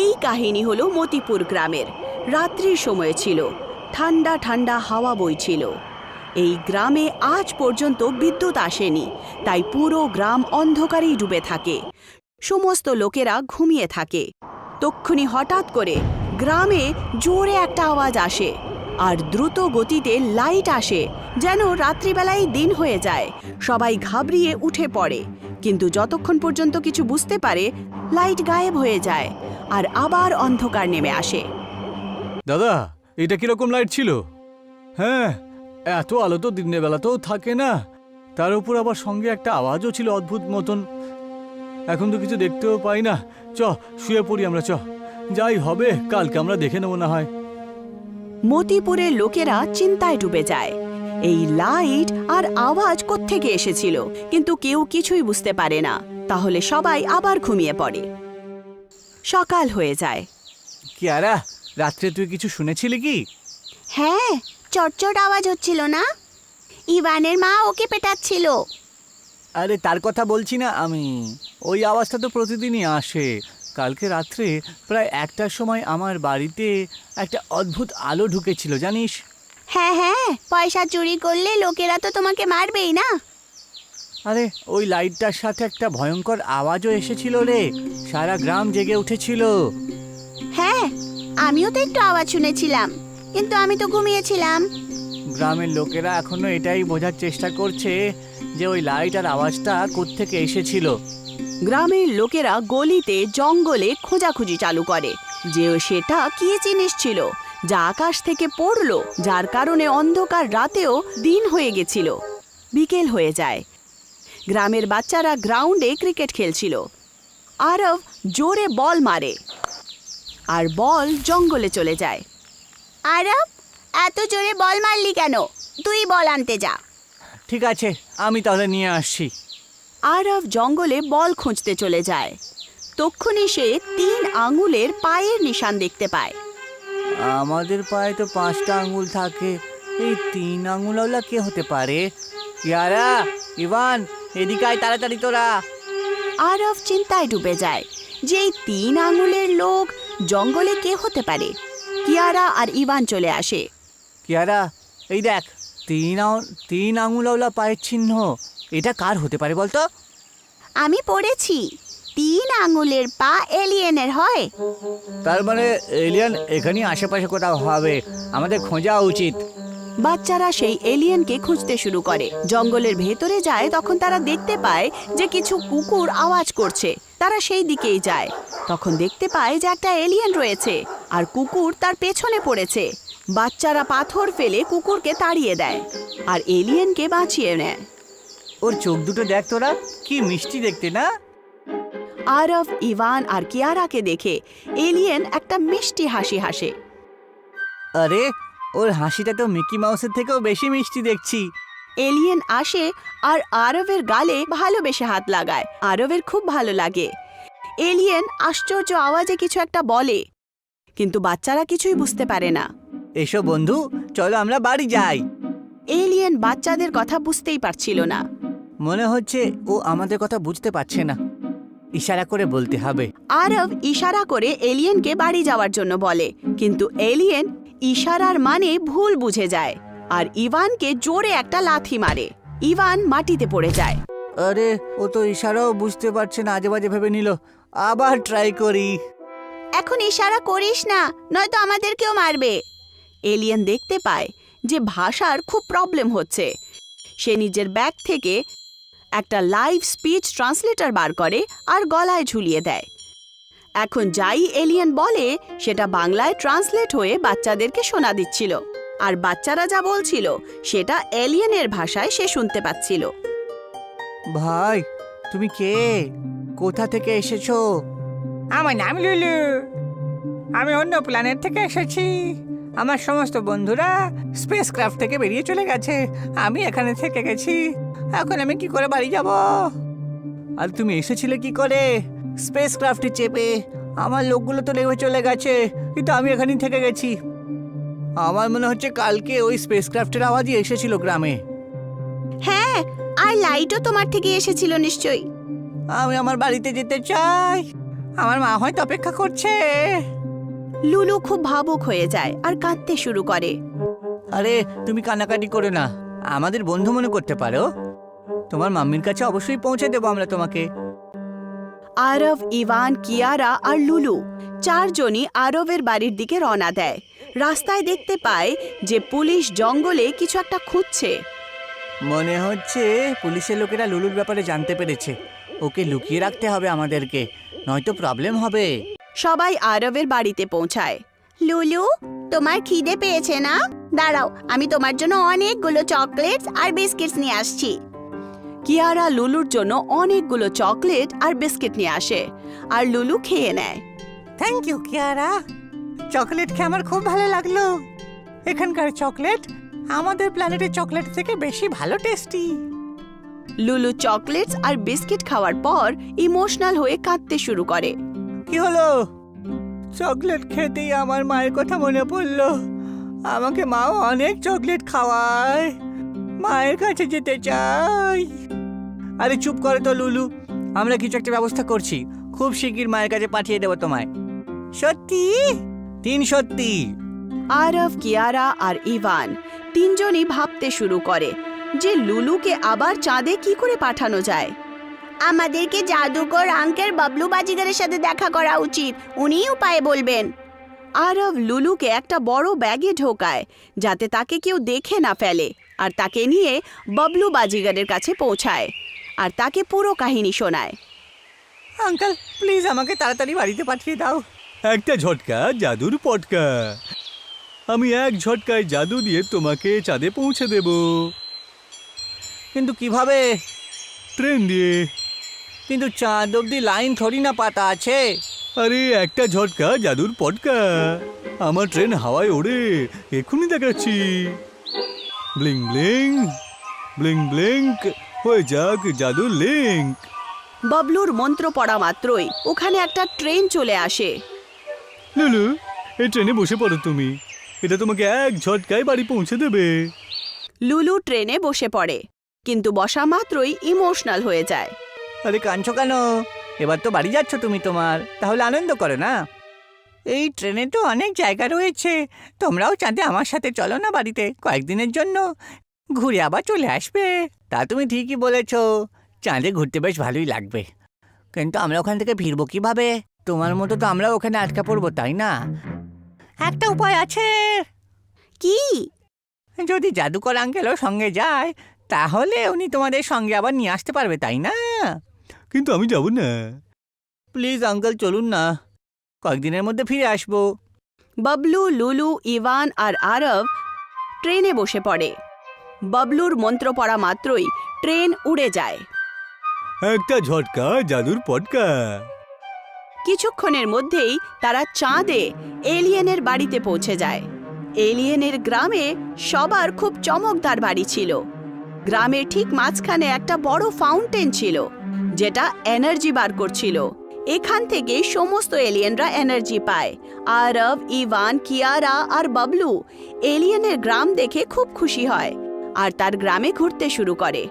এই কাহিনী হলো মতিপুর গ্রামের। রাত্রির সময় ছিল, ঠান্ডা ঠান্ডা হাওয়া বইছিল। এই গ্রামে আজ পর্যন্ত বিদ্যুৎ আসেনি, তাই পুরো গ্রাম অন্ধকারেই ডুবে থাকে। সমস্ত লোকেরা ঘুমিয়ে থাকে। তক্ষুনি হঠাৎ করে গ্রামে জোরে একটা আওয়াজ আসে, আর দ্রুত গতিতে লাইট আসে, যেন রাত্রিবেলায় দিন হয়ে যায়। সবাই ঘাবড়িয়ে উঠে পড়ে, কিন্তু যতক্ষণ পর্যন্ত কিছু বুঝতে পারে, লাইট গায়েব হয়ে যায় আর আবার অন্ধকার নেমে আসে। দাদা, এটা কিরকম লাইট ছিল? হ্যাঁ, এত আলো তো দিনের বেলাতেও থাকে না, তার উপর আবার সঙ্গে একটা আওয়াজও ছিল অদ্ভুত মতন। এখন তো কিছু দেখতেও পাই না। শুয়ে পড়ি আমরা, যাই হবে কালকে আমরা দেখে নেবো না হয়। মতিপুরের লোকেরা চিন্তায় ডুবে যায়। এই লাইট আর আওয়াজ কোত্থেকে এসেছিল, কিন্তু কেউ কিছুই বুঝতে পারে না। তাহলে সবাই আবার ঘুমিয়ে পড়ে। সকাল হয়ে যায়। কিয়ারা, রাত্রে তুই কিছু শুনেছিলি কি? হ্যাঁ, চটচট আওয়াজ হচ্ছিল না? ইভানের মা ওকে পেটাচ্ছিল। আরে তার কথা বলছি না আমি, ওই আওয়াজটা তো প্রতিদিনই আসে। কালকে রাত্রে প্রায় 1টার সময় আমার বাড়িতে একটা অদ্ভুত আলো ঢুকেছিল, জানিস? হ্যাঁ হ্যাঁ, পয়সা চুরি করলে লোকেরা তো তোমাকে মারবেই না? আরে ওই লাইটটার সাথে একটা ভয়ঙ্কর আওয়াজও এসেছিল রে, সারা গ্রাম জেগে উঠেছিল। হ্যাঁ, আমিও তো একটু আওয়াজ শুনেছিলাম, কিন্তু আমি তো ঘুমিয়েছিলাম। গ্রামের লোকেরা এখনো এটাই বোঝার চেষ্টা করছে যে ওই লাইট আর আওয়াজটা কোত্থেকে এসেছিল। গ্রামের লোকেরা গলিতে জঙ্গলে খোঁজাখুঁজি চালু করে যে সেটা কি জিনিস ছিল যা আকাশ থেকে পড়লো, যার কারণে অন্ধকার রাতেও দিন হয়ে গেছিল। বিকেল হয়ে যায়। গ্রামের বাচ্চারা গ্রাউন্ডে ক্রিকেট খেলছিল। আরব জোরে বল মারে আর বল জঙ্গলে চলে যায়। আরব, এত জোরে বল মারলি কেন? তুই বল আনতে যা। ঠিক আছে, আমি তাহলে নিয়ে আসছি। আরব জঙ্গলে বল খুঁজতে চলে যায়। তক্ষুনি সে 3 আঙুলের পায়ের নিশান দেখতে পায়। আমাদের পায়ে তো 5টা আঙুল থাকে, এই 3 আঙুলওয়ালা কে হতে পারে? কিয়ারা, ইভান, এদিকে আয় তাড়াতাড়ি তোরা। আরব চিন্তায় ডুবে যায় যে এই 3 আঙুলের লোক জঙ্গলে কে হতে পারে। কিয়ারা আর ইভান চলে আসে। কিয়ারা, এই দেখ, 3 আঙুলওয়ালা পায়ের চিহ্ন। এটা কার হতে পারে বলতো? আমি পড়েছি 3 আঙুলের পা এলিয়েনের হয়। তার মানে এলিয়ান এখানেই আশেপাশে কোথাও হবে, আমাদের খোঁজা উচিত। বাচ্চারা সেই এলিয়েনকে খুঁজতে শুরু করে। জঙ্গলের ভেতরে যায়, তখন তারা দেখতে পায় যে কিছু কুকুর আওয়াজ করছে। তারা সেই দিকেই যায়, তখন দেখতে পায় যে একটা এলিয়েন রয়েছে আর কুকুর তার পেছনে পড়েছে। বাচ্চারা পাথর ফেলে কুকুরকে তাড়িয়ে দেয় আর এলিয়েনকে বাঁচিয়ে নেয়। ওর চোখ দুটো দেখ তোরা, কি মিষ্টি দেখতে না? আরব, ইভান আর কিয়ারাকে দেখে এলিয়েন একটা মিষ্টি হাসি হাসে। আরে ওর হাসিটা তো মিকি মাউসের থেকেও বেশি মিষ্টি দেখছি। এলিয়েন আসে আর আরবের গালে ভালোবেসে হাত লাগায়। আরবের খুব ভালো লাগে। এলিয়েন আশ্চর্য আওয়াজে কিছু একটা বলে, কিন্তু বাচ্চারা কিছুই বুঝতে পারে না। এসো বন্ধু, চলো আমরা বাড়ি যাই। এলিয়েন বাচ্চাদের কথা বুঝতেই পারছিল না। মনে হচ্ছে ও আমাদের কথা বুঝতে পারছে না, ইশারা করে বলতে হবে। আরব ইশারা করে এলিয়েনকে বাড়ি যাওয়ার জন্য বলে, কিন্তু এলিয়েন ইশারার মানে ভুল বুঝে যায় আর ইভানকে জোরে একটা লাথি মারে। ইভান মাটিতে পড়ে যায়। আরে ও তো ইশারাও বুঝতে পারছে না, আজে বাজে ভেবে নিল। আবার ট্রাই করি। এখন ইশারা করিস না, নয়তো আমাদেরকেও মারবে। এলিয়েন দেখতে পায় যে ভাষার খুব প্রবলেম হচ্ছে। সে নিজের ব্যাগ থেকে একটা লাইভ স্পিচ ট্রান্সলেটর বার করে আর গলায় ঝুলিয়ে দেয়। এখন যাই এলিয়েন বলে সেটা বাংলায় ট্রান্সলেট হয়ে বাচ্চাদেরকে শোনা দিচ্ছিল, আর বাচ্চারা যা বলছিল সেটা এলিয়েনের ভাষায় সে শুনতে পাচ্ছিল। ভাই, তুমি কে? কোথা থেকে এসেছো? আমার নাম লুলু। আমি অন্য প্ল্যানেট থেকে এসেছি। আমার সমস্ত বন্ধুরা স্পেস ক্রাফট থেকে বেরিয়ে চলে গেছে, আমি এখানে থেকে গেছি। এখন আমি কি করে বাড়ি যাব? আর তুমি এসেছিলে কি করে? স্পেস ক্রাফটে চেপে। আমার লোকগুলো তো নেমে চলে গেছে, কিন্তু আমি এখানেই থেকে গেছি। আমার মনে হচ্ছে কালকে ওই স্পেস ক্রাফটের আওয়াজই এসেছিল গ্রামে। হ্যাঁ, আর লাইটও তোমার থেকে এসেছিল নিশ্চয়ই। আমি আমার বাড়িতে যেতে চাই। আমার মা হয়তো অপেক্ষা করছে। লুলু খুব ভাবুক হয়ে যায় আর কাঁদতে শুরু করে। আরে তুমি কান্নাকাটি করো না, আমাদের বন্ধু মনে করতে পারো। তোমার মাম্মির কাছে অবশ্যই পৌঁছে দেবো আমরা তোমাকে। আরব, ইভান, কিয়ারা আর লুলু চারজনই আরবের বাড়ির দিকে রওনা দেয়। রাস্তায় দেখতে পায় যে পুলিশ জঙ্গলে কিছু একটা খুঁজছে। মনে হচ্ছে পুলিশের লোকেরা লুলুর ব্যাপারে জানতে পেরেছে। ওকে লুকিয়ে রাখতে হবে আমাদেরকে, নয়তো প্রবলেম হবে। সবাই আরবের বাড়িতে পৌঁছায়। লুলু, তোমার খিদে পেয়েছে না? দাঁড়াও, আমি তোমার জন্য অনেকগুলো চকলেটস আর বিস্কিটস নিয়ে আসছি। কিয়ারা লুলুর জন্য অনেকগুলো চকলেট আর বিস্কিট নিয়ে আসে আর লুলু খেয়ে নেয়। থ্যাংক ইউ কিয়ারা, চকলেট খেয়ে আমার খুব ভালো লাগলো। এখানকার চকলেট আমাদের প্ল্যানেটের চকলেট থেকে বেশি ভালো টেস্টি। লুলু চকলেটস আর বিস্কিট খাওয়ার পর ইমোশনাল হয়ে কাঁদতে শুরু করে। কি হলো? চকলেট খেতেই আমার মায়ের কথা মনে পড়লো। আমাকে মাও অনেক চকলেট খাওয়ায়, মায়ের কাছে যেতে চাই। আরে চুপ করে তো লুলু, আমরা কিছু একটা ব্যবস্থা করছি, খুব শিগগির মায়ের কাছে পাঠিয়ে দেবো তোমায়। সত্যি? সত্যি। আরব, কিয়ারা আর ইভান তিনজনই ভাবতে শুরু করে যে লুলুকে আবার চাঁদে কি করে পাঠানো যায়। আমাদেরকে জাদুকর আঙ্কেল বাবলু বাজিগারের সাথে দেখা করা উচিত, উনিই উপায় বলবেন। আরব লুলুকে একটা বড় ব্যাগে ঢোকায় যাতে তাকে কেউ দেখে না ফেলে, আর তাকে নিয়ে বাবলু বাজিগারের কাছে পৌঁছায় আর তাকে পুরো কাহিনী শোনায়। আঙ্কেল প্লিজ আমাকে তাড়াতাড়ি বাড়িতে পাঠিয়ে দাও। একটা ঝটকা জাদুর পটকা। আমি এক ঝটকায় জাদু দিয়ে তোমাকে চাঁদে পৌঁছে দেব। কিন্তু কিভাবে? ট্রেন দিয়ে। কিন্তু চাঁদ অব্দি লাইন থরি না পাতা আছে। আরে একটা ঝটকা জাদুর পটকা। আমার ট্রেন হাওয়ায় ওড়ে, এক্ষুনি দেখাচ্ছি। ব্লিং ব্লিং ব্লিং ব্লিং, হয়ে যাক জাদুর লিঙ্ক। বাবলুর মন্ত্র পড়া মাত্রই ওখানে একটা ট্রেন চলে আসে। লুলু, এই ট্রেনে বসে পড়ো তুমি, এটা তোমাকে এক ঝটকায় বাড়ি পৌঁছে দেবে। লুলু ট্রেনে বসে পড়ে, কিন্তু বসা মাত্রই ইমোশনাল হয়ে যায়। আরে কাঁদছো কেন? এবার তো বাড়ি যাচ্ছ তুমি, তোমার তাহলে আনন্দ করো না। এই ট্রেনে তো অনেক জায়গা রয়েছে, তোমরাও চাঁদে আমার সাথে চলো না বাড়িতে কয়েকদিনের জন্য, ঘুরে আবার চলে আসবে। তা তুমি ঠিকই বলেছ, চাঁদে ঘুরতে বেশ ভালোই লাগবে, কিন্তু আমরা ওখান থেকে ফিরবো কিভাবে? তোমার মতো তো আমরা ওখানে আটকা পড়বো, তাই না? একটা উপায় আছে। কি? যদি জাদুকর আঙ্কেলও সঙ্গে যায়, তাহলে উনি তোমাদের সঙ্গে আবার নিয়ে আসতে পারবে, তাই না? কিন্তু আমি যাব না। প্লিজ আঙ্কেল চলুন না, কয়েকদিনের মধ্যে ফিরে আসবো। বাবলু, লুলু, ইভান আর আরব ট্রেনে বসে পড়ে। বাবলুর মন্ত্র পড়া মাত্রই ট্রেন উড়ে যায়। একটা ঝটকা জাদুর পটকা। কিছুক্ষণের মধ্যেই তারা চাঁদে এলিয়েনের বাড়িতে পৌঁছে যায়। এলিয়েনের গ্রামে সবার খুব চমকদার বাড়ি ছিল। গ্রামের ঠিক মাঝখানে একটা বড় ফাউন্টেন ছিল, যেটা এনার্জি বার করছিল। এখান থেকে সমস্ত এলিয়েনরা এনার্জি পায়। আরব, ইভান, কিয়ারা আর বাবলু এলিয়েনের গ্রাম দেখে খুব খুশি হয় আর তার গ্রামে ঘুরতে শুরু করে।